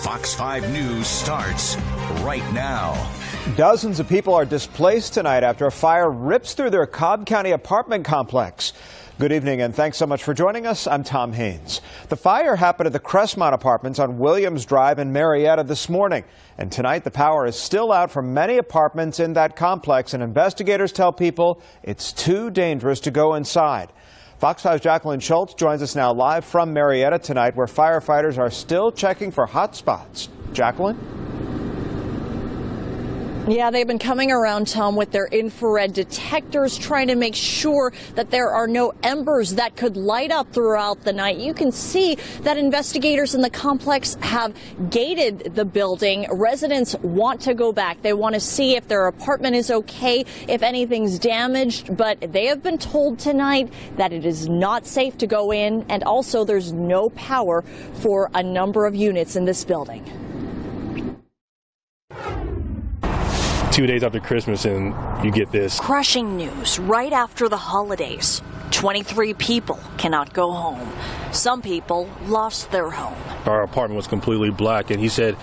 Fox 5 News starts right now. Dozens of people are displaced tonight after a fire rips through their Cobb County apartment complex. Good evening and thanks so much for joining us. I'm Tom Haynes. The fire happened at the Crestmont Apartments on Williams Drive in Marietta this morning. And tonight the power is still out for many apartments in that complex, and investigators tell people it's too dangerous to go inside. Fox 5's Jacqueline Schultz joins us now live from Marietta tonight, where firefighters are still checking for hot spots. Jacqueline? Yeah, they've been coming around, Tom, with their infrared detectors, trying to make sure that there are no embers that could light up throughout the night. You can see that investigators in the complex have gated the building. Residents want to go back. They want to see if their apartment is okay, if anything's damaged. But they have been told tonight that it is not safe to go in, and also there's no power for a number of units in this building. 2 days after Christmas and you get this. Crushing news right after the holidays. 23 people cannot go home. Some people lost their home. Our apartment was completely black, and he said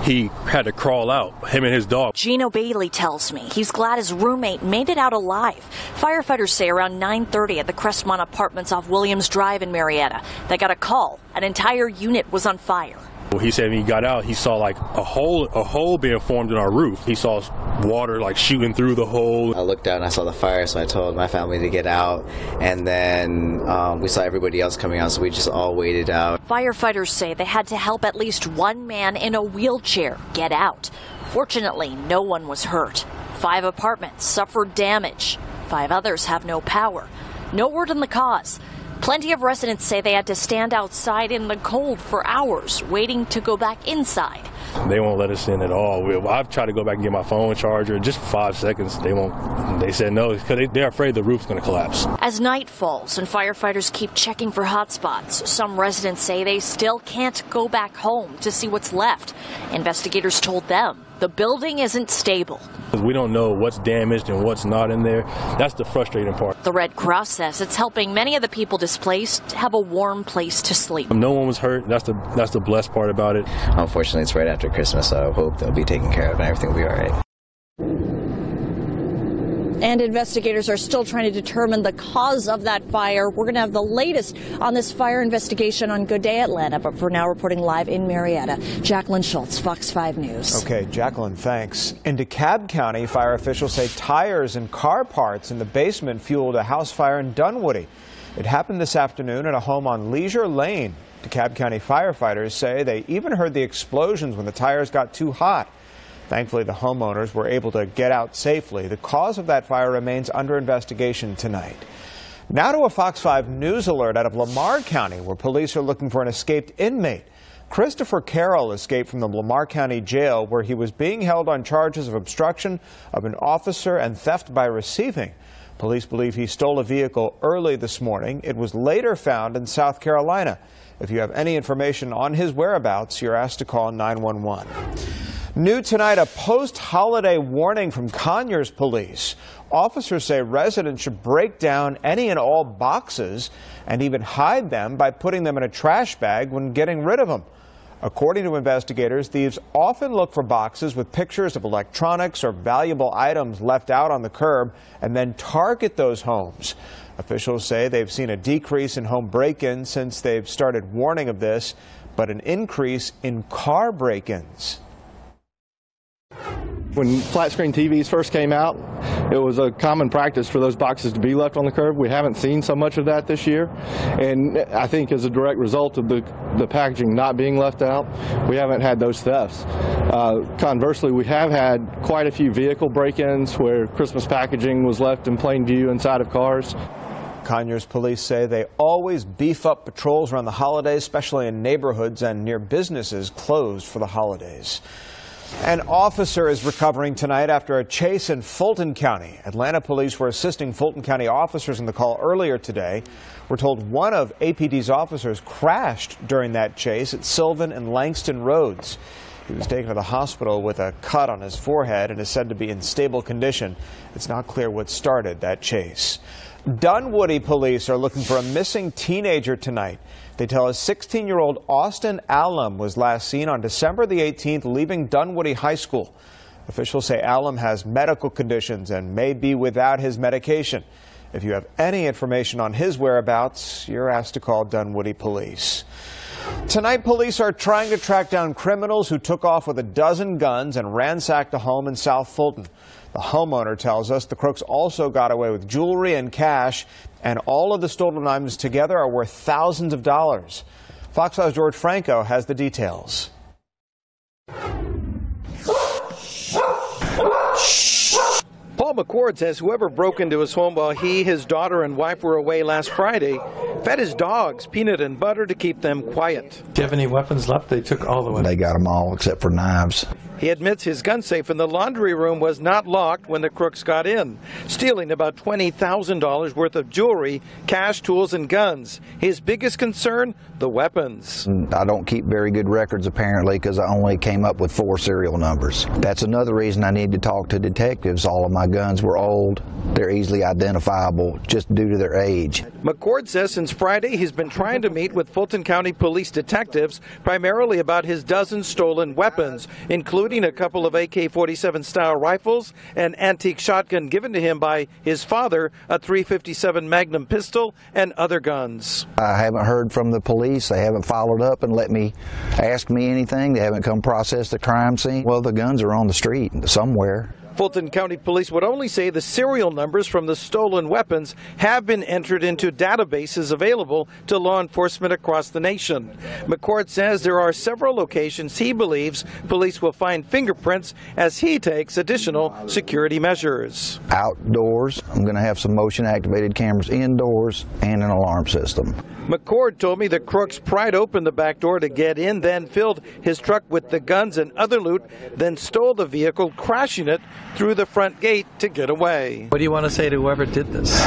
he had to crawl out, him and his dog. Gino Bailey tells me he's glad his roommate made it out alive. Firefighters say around 9:30 at the Crestmont Apartments off Williams Drive in Marietta, they got a call. An entire unit was on fire. He said when he got out, he saw like a hole being formed in our roof. He saw water like shooting through the hole. I looked out and I saw the fire, so I told my family to get out, and then we saw everybody else coming out, so we just all waited out. Firefighters say they had to help at least one man in a wheelchair get out. Fortunately, no one was hurt. 5 apartments suffered damage. 5 others have no power. No word on the cause. Plenty of residents say they had to stand outside in the cold for hours, waiting to go back inside. They won't let us in at all. I've tried to go back and get my phone charger in just 5 seconds. They won't. They said no because they're afraid the roof's going to collapse. As night falls and firefighters keep checking for hot spots, some residents say they still can't go back home to see what's left. Investigators told them the building isn't stable. We don't know what's damaged and what's not in there. That's the frustrating part. The Red Cross says it's helping many of the people displaced have a warm place to sleep. No one was hurt. That's the blessed part about it. Unfortunately, it's right after Christmas, so I hope they'll be taken care of and everything will be all right. And investigators are still trying to determine the cause of that fire. We're going to have the latest on this fire investigation on Good Day Atlanta. But for now, reporting live in Marietta, Jacqueline Schultz, Fox 5 News. Okay, Jacqueline, thanks. In DeKalb County, fire officials say tires and car parts in the basement fueled a house fire in Dunwoody. It happened this afternoon at a home on Leisure Lane. DeKalb County firefighters say they even heard the explosions when the tires got too hot. Thankfully, the homeowners were able to get out safely. The cause of that fire remains under investigation tonight. Now to a Fox 5 News alert out of Lamar County, where police are looking for an escaped inmate. Christopher Carroll escaped from the Lamar County jail, where he was being held on charges of obstruction of an officer and theft by receiving. Police believe he stole a vehicle early this morning. It was later found in South Carolina. If you have any information on his whereabouts, you're asked to call 911. New tonight, a post-holiday warning from Conyers police. Officers say residents should break down any and all boxes and even hide them by putting them in a trash bag when getting rid of them. According to investigators, thieves often look for boxes with pictures of electronics or valuable items left out on the curb and then target those homes. Officials say they've seen a decrease in home break-ins since they've started warning of this, but an increase in car break-ins. When flat screen TVs first came out, it was a common practice for those boxes to be left on the curb. We haven't seen so much of that this year, and I think as a direct result of the packaging not being left out, we haven't had those thefts. Conversely, we have had quite a few vehicle break-ins where Christmas packaging was left in plain view inside of cars. Conyers police say they always beef up patrols around the holidays, especially in neighborhoods and near businesses closed for the holidays. An officer is recovering tonight after a chase in Fulton County. Atlanta police were assisting Fulton County officers in the call earlier today. We're told one of APD's officers crashed during that chase at Sylvan and Langston Roads. He was taken to the hospital with a cut on his forehead and is said to be in stable condition. It's not clear what started that chase. Dunwoody police are looking for a missing teenager tonight. They tell us 16-year-old Austin Allam was last seen on December the 18th leaving Dunwoody High School. Officials say Allam has medical conditions and may be without his medication. If you have any information on his whereabouts, you're asked to call Dunwoody police. Tonight, police are trying to track down criminals who took off with a dozen guns and ransacked a home in South Fulton. The homeowner tells us the crooks also got away with jewelry and cash, and all of the stolen items together are worth thousands of dollars. Fox 5's George Franco has the details. Paul McCord says whoever broke into his home while he, his daughter, and wife were away last Friday fed his dogs peanut and butter to keep them quiet. Do you have any weapons left? They took all the weapons. They got them all except for knives. He admits his gun safe in the laundry room was not locked when the crooks got in, stealing about $20,000 worth of jewelry, cash, tools, and guns. His biggest concern, the weapons. I don't keep very good records, apparently, because I only came up with 4 serial numbers. That's another reason I need to talk to detectives. All of my guns were old. They're easily identifiable just due to their age. McCord says since Friday he's been trying to meet with Fulton County police detectives primarily about his dozen stolen weapons, including a couple of AK-47 style rifles, an antique shotgun given to him by his father, a .357 Magnum pistol, and other guns. I haven't heard from the police. They haven't followed up and ask me anything. They haven't come process the crime scene. Well, the guns are on the street somewhere. Fulton County Police would only say the serial numbers from the stolen weapons have been entered into databases available to law enforcement across the nation. McCord says there are several locations he believes police will find fingerprints as he takes additional security measures. Outdoors, I'm going to have some motion-activated cameras indoors and an alarm system. McCord told me the crooks pried open the back door to get in, then filled his truck with the guns and other loot, then stole the vehicle, crashing it through the front gate to get away. What do you want to say to whoever did this?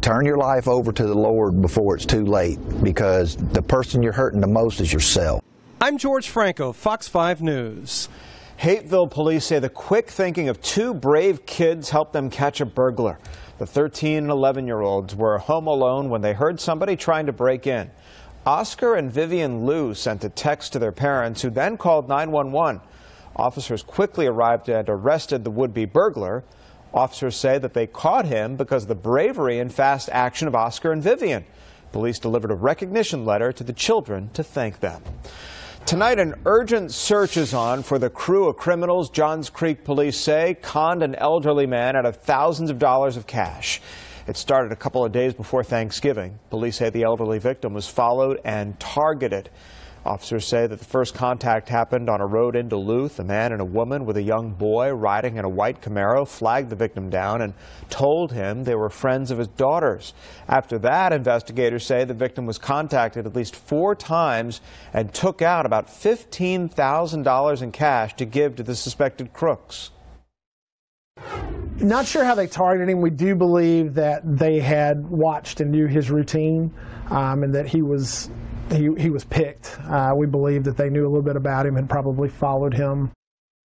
Turn your life over to the Lord before it's too late, because the person you're hurting the most is yourself. I'm George Franco, Fox 5 News. Hateville police say the quick thinking of 2 brave kids helped them catch a burglar. The 13 and 11-year-olds were home alone when they heard somebody trying to break in. Oscar and Vivian Liu sent a text to their parents, who then called 911. Officers quickly arrived and arrested the would-be burglar. Officers say that they caught him because of the bravery and fast action of Oscar and Vivian. Police delivered a recognition letter to the children to thank them. Tonight, an urgent search is on for the crew of criminals Johns Creek police say conned an elderly man out of thousands of dollars of cash. It started a couple of days before Thanksgiving. Police say the elderly victim was followed and targeted. Officers say that the first contact happened on a road in Duluth. A man and a woman with a young boy riding in a white Camaro flagged the victim down and told him they were friends of his daughter's. After that, investigators say the victim was contacted at least 4 times and took out about $15,000 in cash to give to the suspected crooks. Not sure how they targeted him. We do believe that they had watched and knew his routine, and that he was picked. We believe that they knew a little bit about him and probably followed him.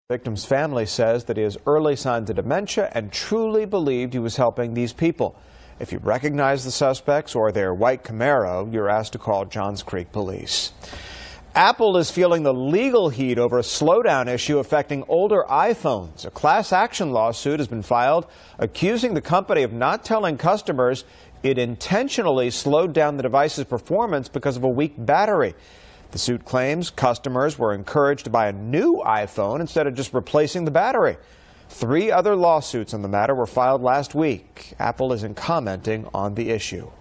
The victim's family says that he has early signs of dementia and truly believed he was helping these people. If you recognize the suspects or their white Camaro, you're asked to call Johns Creek Police. Apple is feeling the legal heat over a slowdown issue affecting older iPhones. A class action lawsuit has been filed accusing the company of not telling customers it intentionally slowed down the device's performance because of a weak battery. The suit claims customers were encouraged to buy a new iPhone instead of just replacing the battery. 3 other lawsuits on the matter were filed last week. Apple isn't commenting on the issue.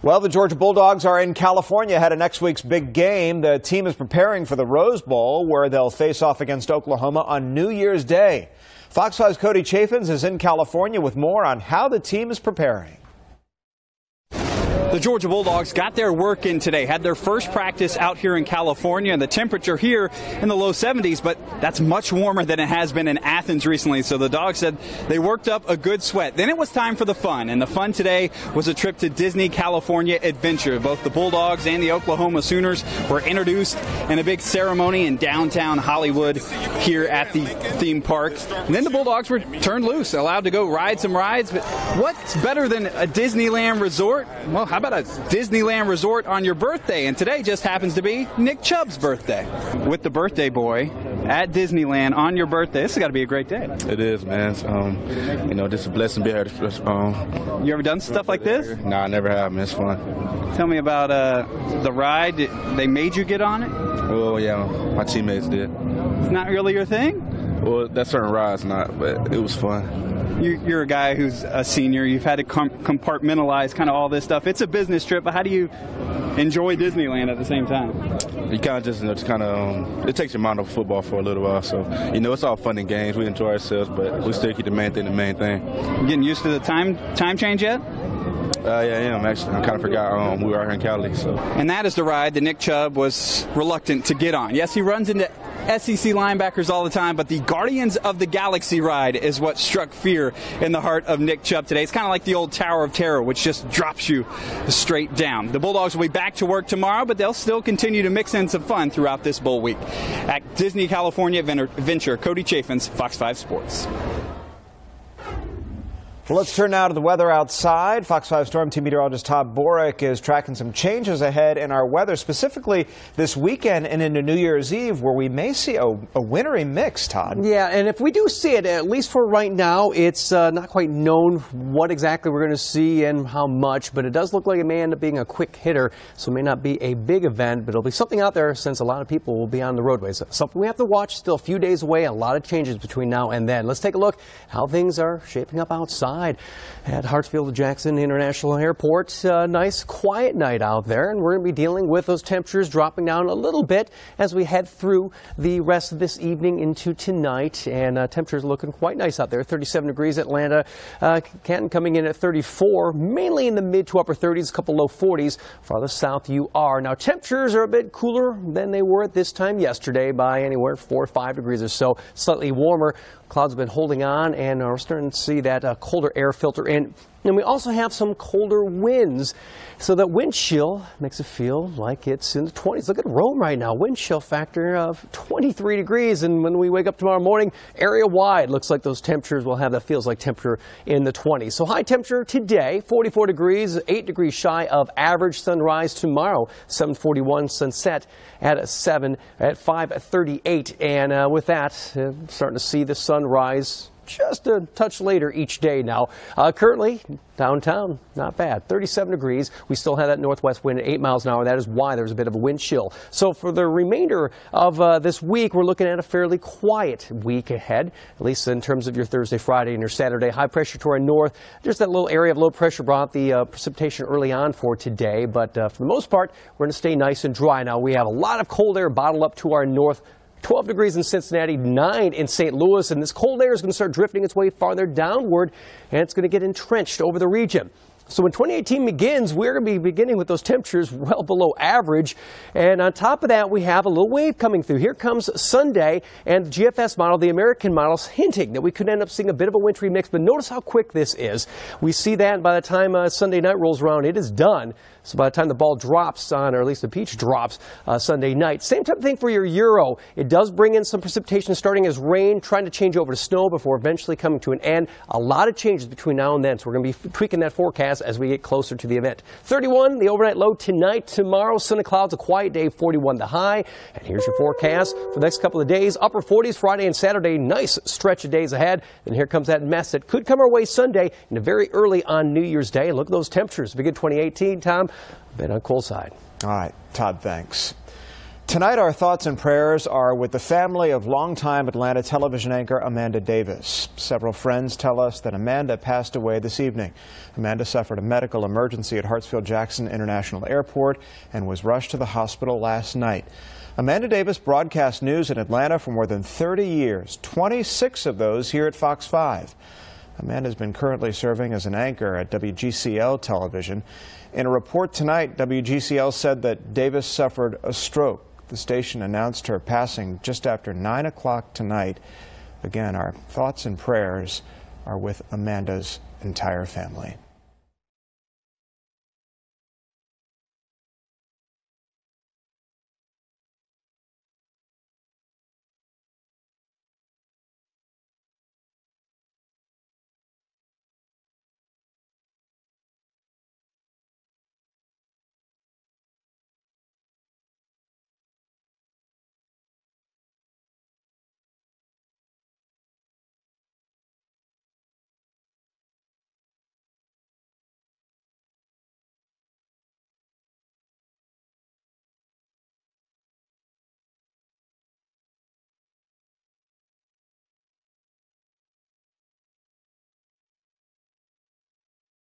Well, the Georgia Bulldogs are in California ahead of next week's big game. The team is preparing for the Rose Bowl, where they'll face off against Oklahoma on New Year's Day. Fox 5's Cody Chaffins is in California with more on how the team is preparing. The Georgia Bulldogs got their work in today, had their first practice out here in California, and the temperature here in the low 70s, but that's much warmer than it has been in Athens recently, so the Dogs said they worked up a good sweat. Then it was time for the fun, and the fun today was a trip to Disney California Adventure. Both the Bulldogs and the Oklahoma Sooners were introduced in a big ceremony in downtown Hollywood here at the theme park. And then the Bulldogs were turned loose, allowed to go ride some rides, but what's better than a Disneyland resort? Well, how about a Disneyland resort on your birthday? And today just happens to be Nick Chubb's birthday. With the birthday boy at Disneyland on your birthday, this has got to be a great day. It is, man. It's, just a blessing to be here. You ever done stuff like this? No, I never have, man. It's fun. Tell me about the ride. They made you get on it? Well, yeah, my teammates did. It's not really your thing? Well, that certain ride's not, but it was fun. You're a guy who's a senior. You've had to compartmentalize kind of all this stuff. It's a business trip, but how do you enjoy Disneyland at the same time? You kind of it takes your mind off football for a little while. So, it's all fun and games. We enjoy ourselves, but we still keep the main thing. You getting used to the time change yet? Yeah, I am, actually. I kind of forgot we were out here in Cali. So. And that is the ride that Nick Chubb was reluctant to get on. Yes, he runs into SEC linebackers all the time, but the Guardians of the Galaxy ride is what struck fear in the heart of Nick Chubb today. It's kind of like the old Tower of Terror, which just drops you straight down. The Bulldogs will be back to work tomorrow, but they'll still continue to mix in some fun throughout this bowl week. At Disney California Adventure, Cody Chaffins, Fox 5 Sports. Well, let's turn now to the weather outside. Fox 5 Storm Team meteorologist Todd Borick is tracking some changes ahead in our weather, specifically this weekend and into New Year's Eve, where we may see a wintry mix, Todd. Yeah, and if we do see it, at least for right now, it's not quite known what exactly we're going to see and how much, but it does look like it may end up being a quick hitter, so it may not be a big event, but it'll be something out there since a lot of people will be on the roadways. Something we have to watch, still a few days away, a lot of changes between now and then. Let's take a look how things are shaping up outside. At Hartsfield-Jackson International Airport. Nice quiet night out there, and we're going to be dealing with those temperatures dropping down a little bit as we head through the rest of this evening into tonight. And temperatures looking quite nice out there. 37 degrees Atlanta, Canton coming in at 34, mainly in the mid to upper 30s, a couple low 40s. Farther south you are. Now temperatures are a bit cooler than they were at this time yesterday by anywhere 4 or 5 degrees or so, slightly warmer. Clouds have been holding on, and we're starting to see that colder air filter in. And we also have some colder winds, so that wind chill makes it feel like it's in the 20s. Look at Rome right now, wind chill factor of 23 degrees. And when we wake up tomorrow morning, area-wide, looks like those temperatures will have that feels like temperature in the 20s. So high temperature today, 44 degrees, 8 degrees shy of average. Sunrise tomorrow, 7:41, sunset at 5:38. And with that, starting to see the sunrise just a touch later each day now. Currently, downtown, not bad. 37 degrees. We still have that northwest wind at 8 miles an hour. That is why there's a bit of a wind chill. So for the remainder of this week, we're looking at a fairly quiet week ahead, at least in terms of your Thursday, Friday, and your Saturday. High pressure to our north. Just that little area of low pressure brought the precipitation early on for today. But for the most part, we're going to stay nice and dry. Now, we have a lot of cold air bottled up to our north. 12 degrees in Cincinnati, 9 in St. Louis, and this cold air is going to start drifting its way farther downward, and it's going to get entrenched over the region. So when 2018 begins, we're going to be beginning with those temperatures well below average. And on top of that, we have a little wave coming through. Here comes Sunday, and the GFS model, the American models, hinting that we could end up seeing a bit of a wintry mix. But notice how quick this is. We see that by the time Sunday night rolls around, it is done. So by the time the ball drops on, or at least the peach drops Sunday night. Same type of thing for your Euro. It does bring in some precipitation starting as rain, trying to change over to snow before eventually coming to an end. A lot of changes between now and then, so we're going to be tweaking that forecast as we get closer to the event. 31, the overnight low tonight. Tomorrow, sun and clouds, a quiet day, 41 the high. And here's your forecast for the next couple of days. Upper 40s Friday and Saturday, nice stretch of days ahead. And here comes that mess that could come our way Sunday and very early on New Year's Day. Look at those temperatures. Begin 2018, Tom. A bit on cold side. All right, Todd, thanks. Tonight, our thoughts and prayers are with the family of longtime Atlanta television anchor Amanda Davis. Several friends tell us that Amanda passed away this evening. Amanda suffered a medical emergency at Hartsfield-Jackson International Airport and was rushed to the hospital last night. Amanda Davis broadcast news in Atlanta for more than 30 years, 26 of those here at Fox 5. Amanda's been currently serving as an anchor at WGCL television. In a report tonight, WGCL said that Davis suffered a stroke. The station announced her passing just after 9 o'clock tonight. Again, our thoughts and prayers are with Amanda's entire family.